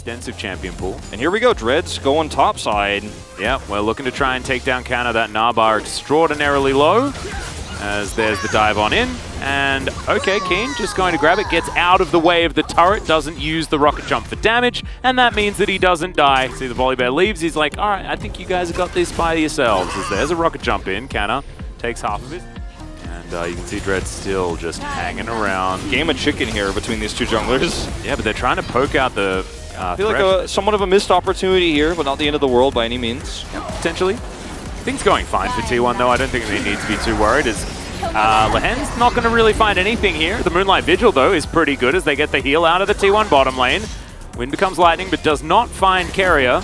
extensive champion pool. And here we go, Dreads going topside. Yeah, we're looking to try and take down Kana. That Narbar extraordinarily low. As there's the dive on in. And okay, Keen just going to grab it, gets out of the way of the turret, doesn't use the rocket jump for damage, and that means that he doesn't die. See, the volley bear leaves, he's like, all right, I think you guys have got this by yourselves. As there's a rocket jump in, Kana takes half of it. And you can see Dread still just hanging around. Game of chicken here between these two junglers. Yeah, but they're trying to poke out the I feel like somewhat of a missed opportunity here, but not the end of the world by any means. Yeah, potentially. Things going fine for T1 though. I don't think they need to be too worried as Lehen's not going to really find anything here. The Moonlight Vigil though is pretty good as they get the heal out of the T1 bottom lane. Wind becomes lightning but does not find Carrier.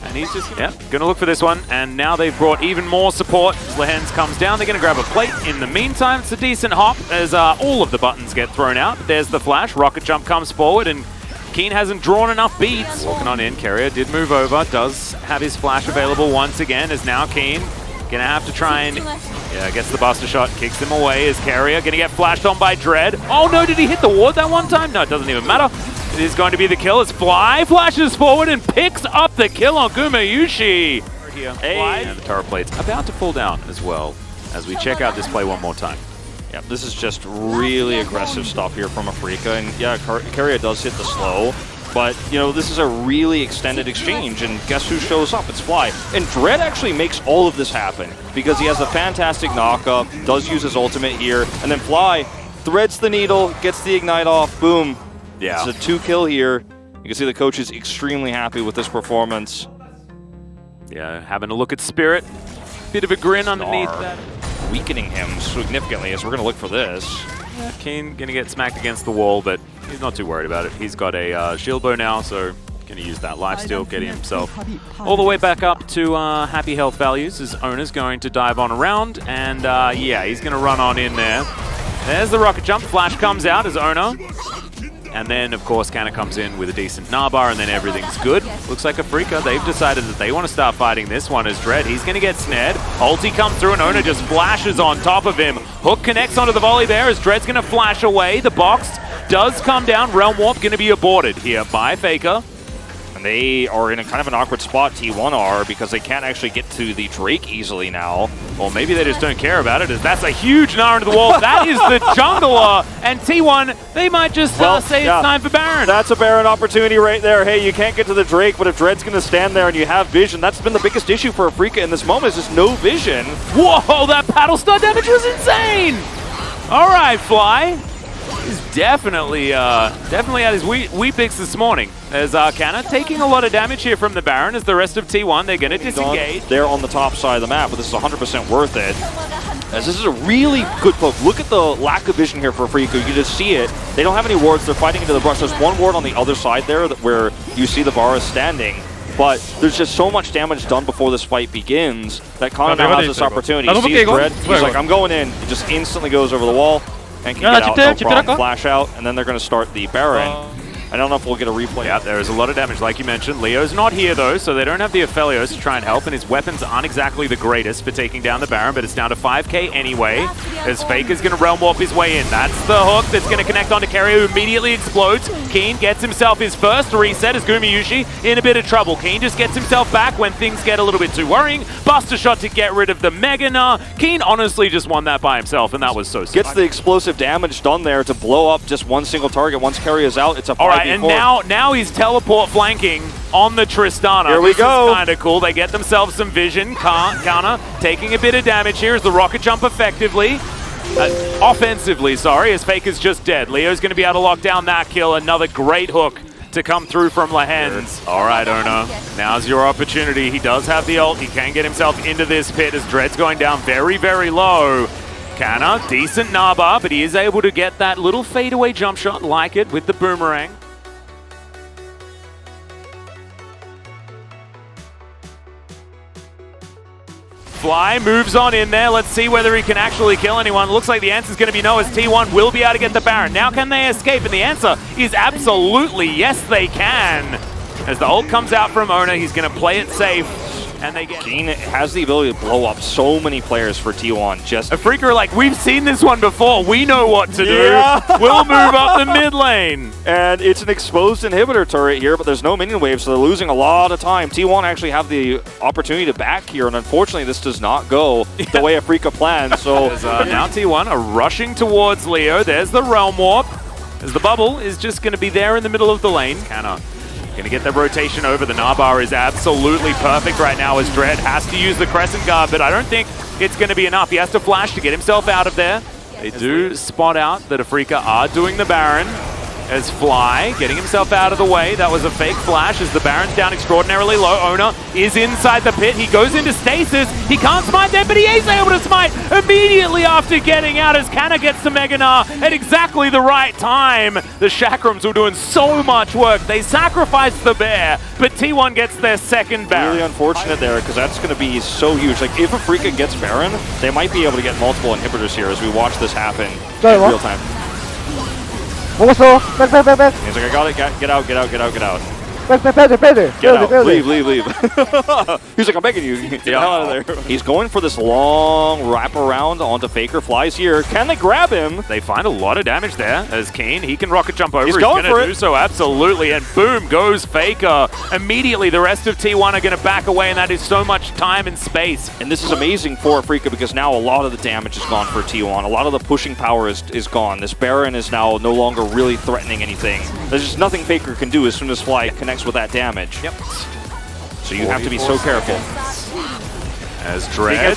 And he's just, going to look for this one. And now they've brought even more support as Lehen's comes down. They're going to grab a plate. In the meantime, it's a decent hop as all of the buttons get thrown out. There's the flash. Rocket jump comes forward and Keen hasn't drawn enough beads. Walking on in, Carrier did move over, does have his flash available once again, as now Keen gonna have to try and, gets the buster shot, kicks him away as Carrier gonna get flashed on by Dread. Oh no, did he hit the ward that one time? No, it doesn't even matter. It is going to be the kill as Fly flashes forward and picks up the kill on Gumayushi. Here, Fly, and the turret plate's about to fall down as well, as we check out this play one more time. Yeah, this is just really aggressive stuff here from Afrika, and yeah, Carrier does hit the slow, but you know, this is a really extended exchange, and guess who shows up? It's Fly. And Dread actually makes all of this happen, because he has a fantastic knockup, does use his ultimate here, and then Fly threads the needle, gets the ignite off, boom. Yeah. It's a 2-kill here. You can see the coach is extremely happy with this performance. Yeah, having a look at Spirit. Bit of a grin underneath that. Weakening him significantly as we're going to look for this. Yeah, Keen going to get smacked against the wall, but he's not too worried about it. He's got a shield bow now, so going to use that lifesteal, getting himself all the way back up to happy health values as Oner's going to dive on around, and yeah, he's going to run on in there. There's the rocket jump. Flash comes out as Oner. And then, of course, Kana comes in with a decent Narbar, and then everything's good. Looks like Afrika, they've decided that they want to start fighting this one as Dread. He's going to get snared. Ulti comes through, and Oner just flashes on top of him. Hook connects onto the volley there as Dread's going to flash away. The box does come down. Realm Warp going to be aborted here by Faker. And they are in a kind of an awkward spot, T1 are, because they can't actually get to the Drake easily now. Or maybe they just don't care about it, as that's a huge Gnar into the wall. That is the jungler, and T1, they might just say it's time for Baron. That's a Baron opportunity right there. Hey, you can't get to the Drake, but if Dread's going to stand there and you have vision, that's been the biggest issue for Afrika in this moment, is just no vision. Whoa, that paddle star damage was insane! All right, Fly. He's definitely had his wee picks this morning. As Kana taking a lot of damage here from the Baron as the rest of T1, they're going to disengage. They're on the top side of the map, but this is 100% worth it. As this is a really good poke. Look at the lack of vision here for Afrika. You just see it. They don't have any wards. They're fighting into the brush. There's one ward on the other side there where you see the Varus standing. But there's just so much damage done before this fight begins that Kana now has this opportunity. He sees Dread. He's like, I'm going in. He just instantly goes over the wall. And can get out, no problem. Flash out, and then they're going to start the Baron. I don't know if we'll get a replay. Yeah, there is a lot of damage, like you mentioned. Leo's not here, though, so they don't have the Aphelios to try and help, and his weapons aren't exactly the greatest for taking down the Baron, but it's down to 5k anyway, as Faker's going to Realm Warp his way in. That's the hook that's going to connect onto Carrier, who immediately explodes. Keen gets himself his first reset as Gumayushi in a bit of trouble. Keen just gets himself back when things get a little bit too worrying. Buster shot to get rid of the Mega Gnar. Keen honestly just won that by himself, and that was so sick. Gets the explosive damage done there to blow up just one single target. Once Carrier's out, it's a 5v4. All right, and now he's teleport flanking on the Tristana. Here we go. This is kind of cool. They get themselves some vision. Kana taking a bit of damage here as the rocket jump effectively. Offensively, sorry, as Faker's just dead. Leo's going to be able to lock down that kill. Another great hook to come through from Lehen's. All right, Oner, now's your opportunity. He does have the ult. He can get himself into this pit as Dread's going down very, very low. Kana, decent Narbar, but he is able to get that little fadeaway jump shot like it with the boomerang. Fly moves on in there. Let's see whether he can actually kill anyone. Looks like the answer is going to be no, as T1 will be able to get the Baron. Now can they escape? And the answer is absolutely yes, they can. As the ult comes out from Oner, he's going to play it safe. and they get... Keen has the ability to blow up so many players for T1. Just Afrika are like, we've seen this one before. We know what to do. Yeah. We'll move up the mid lane. And it's an exposed inhibitor turret here, but there's no minion wave, so they're losing a lot of time. T1 actually have the opportunity to back here, and unfortunately this does not go the way Afrika planned. So now T1 are rushing towards Leo. There's the Realm Warp, as the bubble is just going to be there in the middle of the lane. Canna gonna get the rotation over. The Nabar is absolutely perfect right now as Dread has to use the Crescent Guard, but I don't think it's gonna be enough. He has to flash to get himself out of there. They do spot out that Afrika are doing the Baron as Fly getting himself out of the way. That was a fake flash as the Baron's down extraordinarily low. Oner is inside the pit. He goes into stasis. He can't smite there, but he is able to smite immediately after getting out as Canna gets the Mega Gnar at exactly the right time. The Chakrams were doing so much work. They sacrificed the bear, but T1 gets their second Baron. Really unfortunate there, because that's going to be so huge. Like, if Afrika gets Baron, they might be able to get multiple inhibitors here as we watch this happen in real time. 먹었어. 백. He's like, I got it. Get out. 빼들. Get out. Leave. He's like, I'm begging you. Get out of there. He's going for this long wraparound onto Faker. Flies here. Can they grab him? They find a lot of damage there as Keen. He can rocket jump over. He's going gonna for it. do so, absolutely. And boom goes Faker. Immediately, the rest of T1 are going to back away, and that is so much time and space. And this is amazing for Afrika because now a lot of the damage is gone for T1. A lot of the pushing power is gone. This Baron is now no longer really threatening anything. There's just nothing Faker can do as soon as Fly connects with that damage. Yep. So you have to be so careful. As Dread.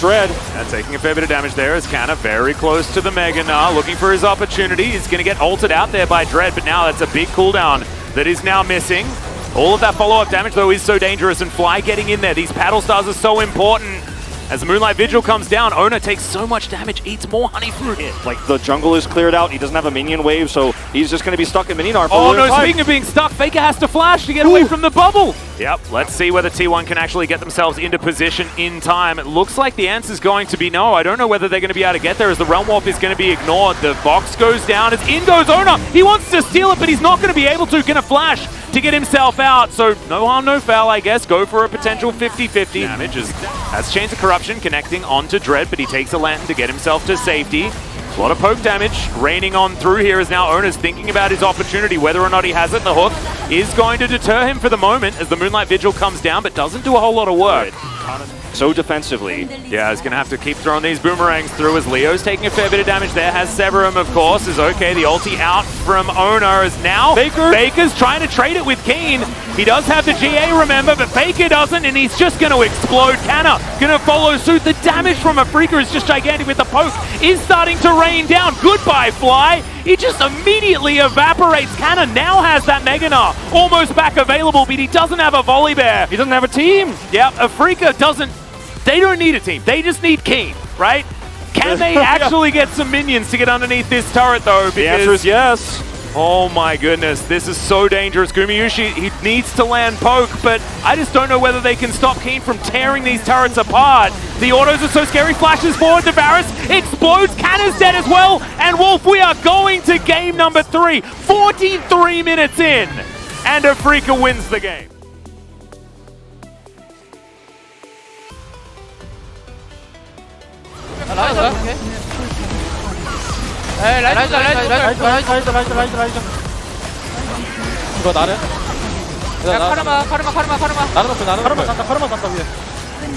Taking a fair bit of damage there as Canna very close to the Mega Gnar, looking for his opportunity. He's going to get ulted out there by Dread, but now that's a big cooldown that is now missing. All of that follow-up damage, though, is so dangerous, and Fly getting in there. These paddle stars are so important. As the Moonlight Vigil comes down, Oner takes so much damage, eats more honey fruit hit. Like, the jungle is cleared out. He doesn't have a minion wave, so he's just going to be stuck in minion for Oh no, speaking of being stuck, Faker has to flash to get away from the bubble. Yep, let's see whether T1 can actually get themselves into position in time. It looks like the answer is going to be no. I don't know whether they're going to be able to get there as the Realm Warp is going to be ignored. The box goes down as in goes Oner. He wants to steal it, but he's not going to be able to. Gonna flash to get himself out. So no harm, no foul, I guess. Go for a potential 50-50. Damage as Chains of Corruption connecting onto Dread, but he takes a lantern to get himself to safety. A lot of poke damage raining on through here as now Oner's thinking about his opportunity, whether or not he has it. The hook is going to deter him for the moment as the Moonlight Vigil comes down, but doesn't do a whole lot of work. So defensively. Yeah, he's going to have to keep throwing these boomerangs through as Leo's taking a fair bit of damage there. Has Severum, of course, is okay. The ulti out from Oner is now. Faker's trying to trade it with Keen. He does have the GA, remember, but Faker doesn't, and he's just going to explode. Canna going to follow suit. The damage from Afrika is just gigantic with the poke. Is starting to rain down. Goodbye, Fly. He just immediately evaporates. Canna now has that Mega Gnar almost back available, but he doesn't have a volley bear. He doesn't have a team. Yep, Afrika doesn't. They don't need a team. They just need Keen, right? Can they actually get some minions to get underneath this turret, though? Because, the answer is yes. Oh my goodness, this is so dangerous. Gumayusi, he needs to land poke, but I just don't know whether they can stop Keen from tearing these turrets apart. The autos are so scary. Flashes forward to Varus, explodes. Canna's dead as well. And Wolf, we are going to game number 3. 43 minutes in, and Afrika wins the game. 라이즈. 이거 나를? 야 카르마 나를 높여. 카르마 산다 위에.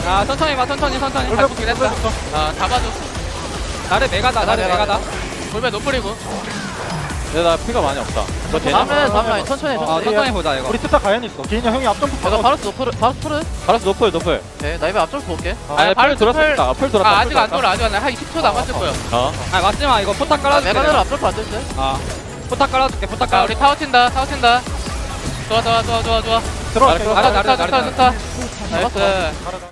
아 천천히 갈고긴 했어. 아 잡아줘. 나를 메가다. 골배 노플이고. 나 피가 많이 없다. 너 다음에 천천히 보자 이거. 우리 트타 가연 있어. 기인이 형이 앞점프. 내가 바로스 노플. 네 나 이번에 앞점 볼게. 풀 돌았다. 아직 안 돌아. 한 20초 남았을 거야. 아 맞지마 이거 포탑 깔아줄게. 메가드로 앞점 안 됐어. 포탑 깔아줄게. 우리 타워 튄다. 좋아. 들어갈게. 좋다. 나이스.